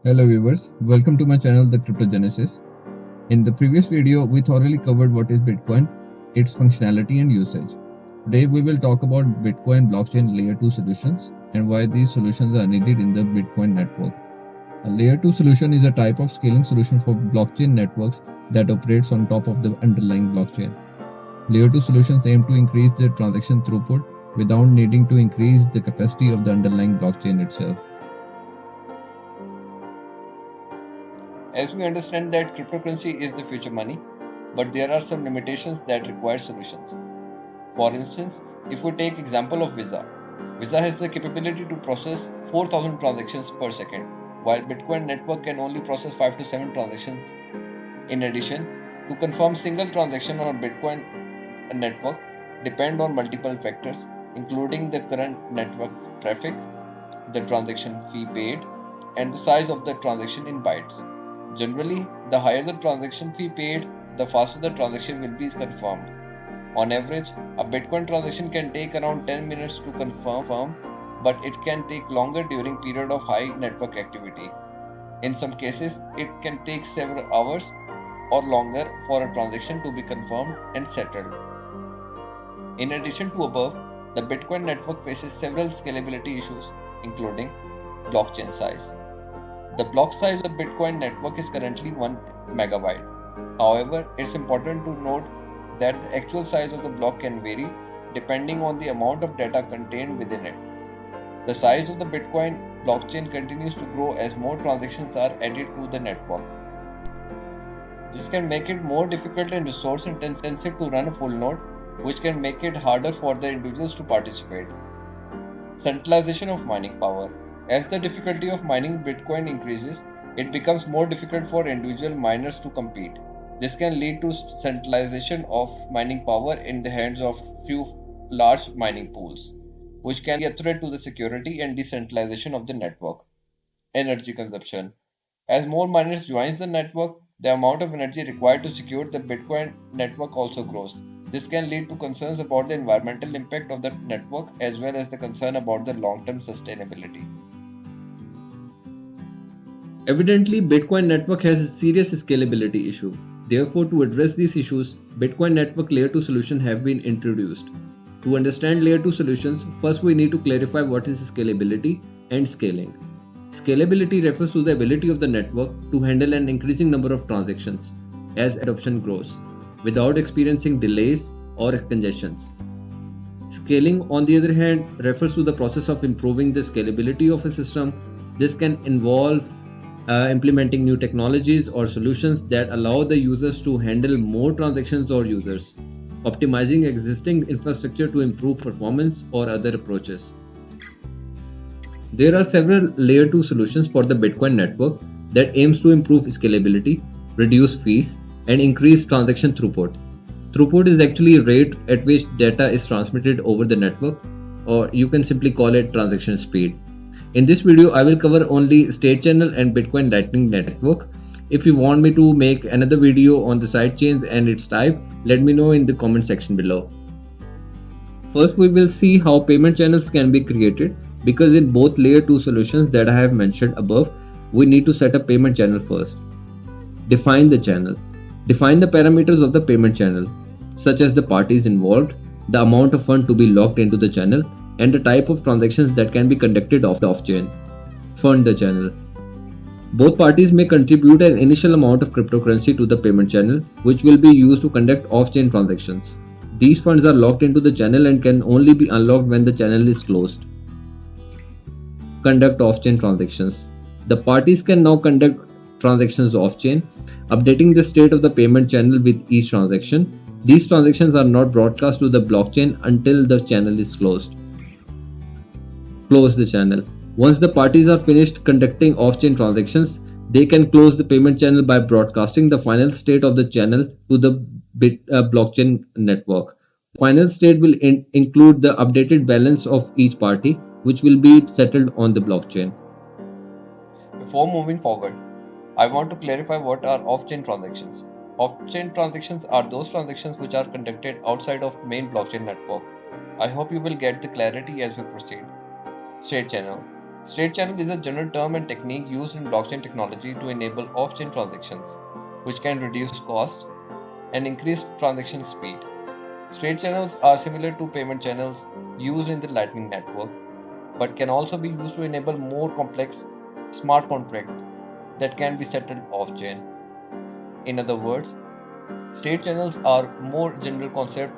Hello viewers, welcome to my channel The Crypto Genesis. In the previous video, we thoroughly covered what is Bitcoin, its functionality and usage. Today we will talk about Bitcoin blockchain layer 2 solutions and why these solutions are needed in the Bitcoin network. A layer 2 solution is a type of scaling solution for blockchain networks that operates on top of the underlying blockchain. Layer 2 solutions aim to increase the transaction throughput without needing to increase the capacity of the underlying blockchain itself. As we understand that cryptocurrency is the future money, but there are some limitations that require solutions. For instance, if we take example of Visa has the capability to process 4,000 transactions per second, while Bitcoin network can only process 5 to 7 transactions. In addition, to confirm single transaction on Bitcoin network depend on multiple factors, including the current network traffic, the transaction fee paid, and the size of the transaction in bytes. Generally, the higher the transaction fee paid, the faster the transaction will be confirmed. On average, a Bitcoin transaction can take around 10 minutes to confirm, but it can take longer during period of high network activity. In some cases, it can take several hours or longer for a transaction to be confirmed and settled. In addition to above, the Bitcoin network faces several scalability issues, including blockchain size. The block size of Bitcoin network is currently 1 megabyte. However, it's important to note that the actual size of the block can vary depending on the amount of data contained within it. The size of the Bitcoin blockchain continues to grow as more transactions are added to the network. This can make it more difficult and resource intensive to run a full node, which can make it harder for the individuals to participate. Centralization of mining power. As the difficulty of mining Bitcoin increases, it becomes more difficult for individual miners to compete. This can lead to centralization of mining power in the hands of few large mining pools, which can be a threat to the security and decentralization of the network. Energy consumption. As more miners join the network, the amount of energy required to secure the Bitcoin network also grows. This can lead to concerns about the environmental impact of the network as well as the concern about the long-term sustainability. Evidently, Bitcoin network has a serious scalability issue. Therefore, to address these issues, Bitcoin network layer 2 solutions have been introduced. To understand layer 2 solutions, first we need to clarify what is scalability and scaling. Scalability refers to the ability of the network to handle an increasing number of transactions as adoption grows, without experiencing delays or congestions. Scaling, on the other hand, refers to the process of improving the scalability of a system. This can involve implementing new technologies or solutions that allow the users to handle more transactions or users, optimizing existing infrastructure to improve performance or other approaches. There are several layer 2 solutions for the Bitcoin network that aims to improve scalability, reduce fees, and increase transaction throughput. Throughput is actually rate at which data is transmitted over the network, or you can simply call it transaction speed. In this video, I will cover only state channel and Bitcoin Lightning network. If you want me to make another video on the sidechains and its type, let me know in the comment section below. First, we will see how payment channels can be created, because in both layer 2 solutions that I have mentioned above, we need to set a payment channel first. Define the channel. Define the parameters of the payment channel, such as the parties involved, the amount of fund to be locked into the channel, and the type of transactions that can be conducted off-chain. Fund the channel. Both parties may contribute an initial amount of cryptocurrency to the payment channel, which will be used to conduct off-chain transactions. These funds are locked into the channel and can only be unlocked when the channel is closed. Conduct off-chain transactions. The parties can now conduct transactions off-chain, updating the state of the payment channel with each transaction. These transactions are not broadcast to the blockchain until the channel is closed. Close the channel. Once the parties are finished conducting off-chain transactions, they can close the payment channel by broadcasting the final state of the channel to the blockchain network. The final state will include the updated balance of each party, which will be settled on the blockchain. Before moving forward, I want to clarify what are off-chain transactions. Off-chain transactions are those transactions which are conducted outside of main blockchain network. I hope you will get the clarity as we proceed. State channel. State channel is a general term and technique used in blockchain technology to enable off-chain transactions, which can reduce cost and increase transaction speed. State channels are similar to payment channels used in the Lightning Network, but can also be used to enable more complex smart contracts that can be settled off-chain. In other words, state channels are more general concept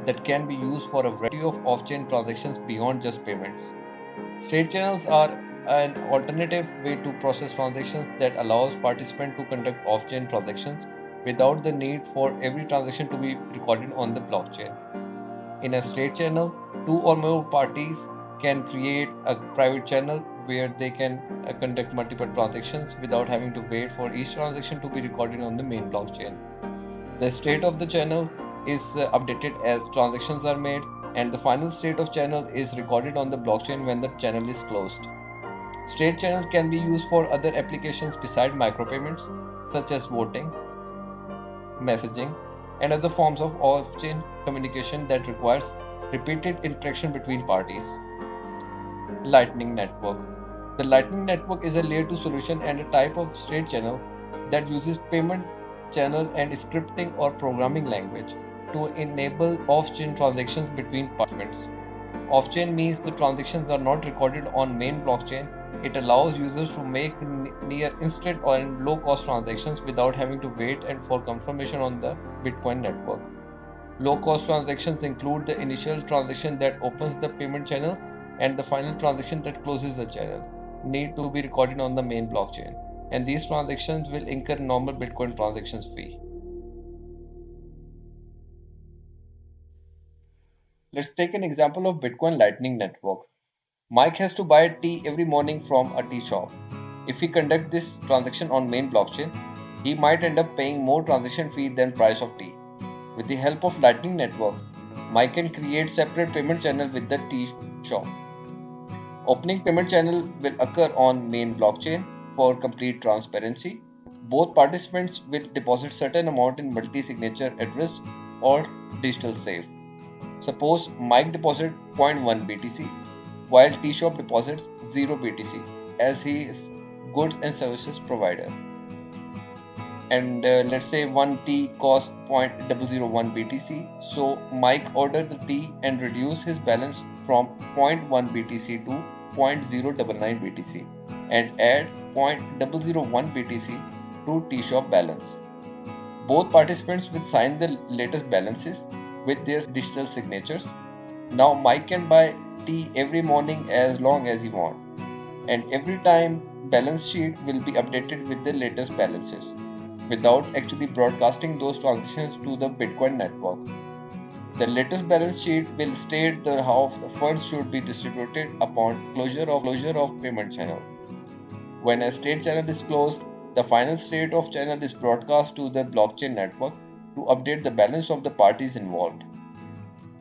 that can be used for a variety of off-chain transactions beyond just payments. State channels are an alternative way to process transactions that allows participants to conduct off-chain transactions without the need for every transaction to be recorded on the blockchain. In a state channel, two or more parties can create a private channel where they can conduct multiple transactions without having to wait for each transaction to be recorded on the main blockchain. The state of the channel is updated as transactions are made, and the final state of channel is recorded on the blockchain when the channel is closed. State channels can be used for other applications beside micropayments, such as voting, messaging, and other forms of off-chain communication that requires repeated interaction between parties. Lightning Network. The Lightning Network is a layer 2 solution and a type of state channel that uses payment channel and scripting or programming language to enable off-chain transactions between participants. Off-chain means the transactions are not recorded on main blockchain. It allows users to make near instant or low-cost transactions without having to wait and for confirmation on the Bitcoin network. Low-cost transactions include the initial transaction that opens the payment channel and the final transaction that closes the channel need to be recorded on the main blockchain, and these transactions will incur normal Bitcoin transactions fee. Let's take an example of Bitcoin Lightning Network. Mike has to buy tea every morning from a tea shop. If he conducts this transaction on main blockchain, he might end up paying more transaction fee than price of tea. With the help of Lightning Network, Mike can create separate payment channel with the tea shop. Opening payment channel will occur on main blockchain for complete transparency. Both participants will deposit certain amount in multi-signature address or digital safe. Suppose Mike deposits zero point 0.1 BTC while Tea Shop deposits 0 BTC as he is goods and services provider. And let's say one tea costs 0.001 BTC. So Mike ordered the tea and reduced his balance from 0.1 BTC to 0.099 BTC and add 0.001 BTC to tea shop balance. Both participants will sign the latest balances with their digital signatures. Now Mike can buy tea every morning as long as he wants, and every time balance sheet will be updated with the latest balances without actually broadcasting those transactions to the Bitcoin network. The latest balance sheet will state how the funds should be distributed upon closure of payment channel. When a state channel is closed, the final state of channel is broadcast to the blockchain network to update the balance of the parties involved.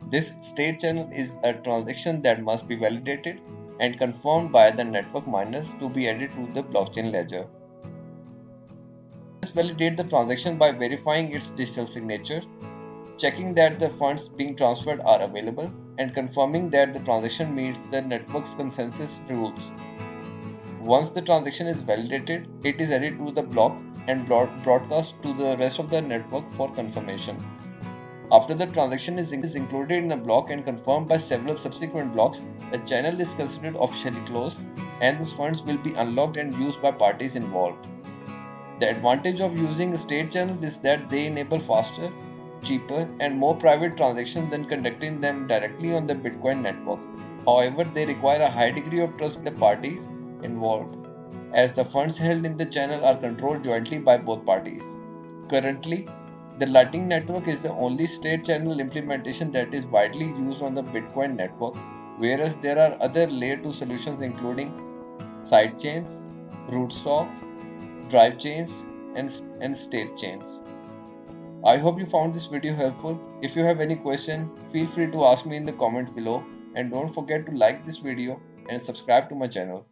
This state channel is a transaction that must be validated and confirmed by the network miners to be added to the blockchain ledger. Validate the transaction by verifying its digital signature, checking that the funds being transferred are available, and confirming that the transaction meets the network's consensus rules. Once the transaction is validated, it is added to the block and broadcast to the rest of the network for confirmation. After the transaction is included in a block and confirmed by several subsequent blocks, the channel is considered officially closed and these funds will be unlocked and used by parties involved. The advantage of using a state channel is that they enable faster, cheaper, and more private transactions than conducting them directly on the Bitcoin network. However, they require a high degree of trust with the parties involved, as the funds held in the channel are controlled jointly by both parties. Currently, the Lightning Network is the only state channel implementation that is widely used on the Bitcoin network, whereas there are other layer 2 solutions including sidechains, rootstock, drive chains, and state chains. I hope you found this video helpful. If you have any question, feel free to ask me in the comments below, and don't forget to like this video and subscribe to my channel.